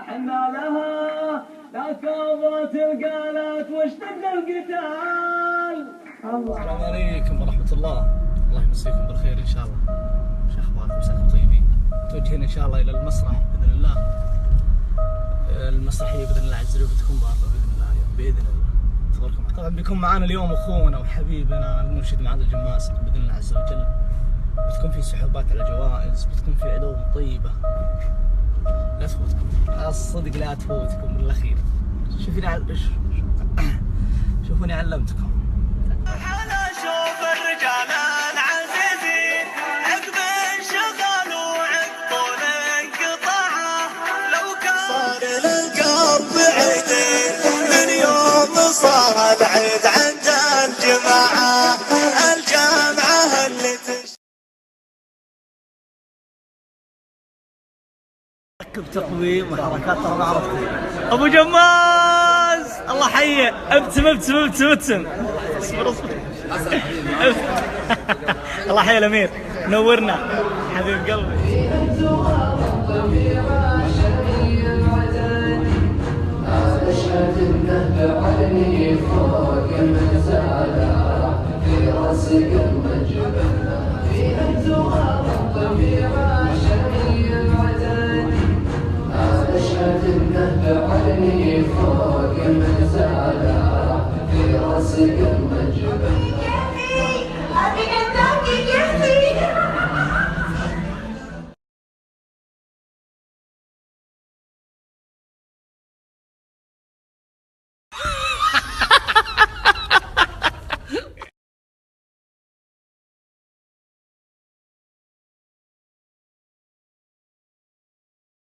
حنا لها لا كبرت القالات واشتد القتال. السلام عليكم ورحمة الله. الله يمسيكم بالخير إن شاء الله. شو أخباركم؟ مساكم طيبين. توجهنا إن شاء الله إلى المسرح بإذن الله. المسرحية بإذن الله عز وجل بتكون بارة بإذن الله اليوم بإذن الله. انتظركم. طبعا بيكون معنا اليوم أخونا وحبيبنا المرشد معاذ الجماس بإذن الله عز وجل. بتكون في سحوبات على جوائز، بتكون في علوم طيبة. لا تفوتكم، الصدق لا تفوتكم بالأخير. شوفوني علمتكم. أنا أشوف الرجال العزيزين عقب انشغال وعقب طول انقطاعه، لو كان صار للقلب بعيدين من يوم صار بعيد عند الجماعة اللي ركب تقويم وحركات ترى ما عرفت. ابو جماز الله حيه. ابتسم الله حيه الامير، نورنا حبيب قلبي.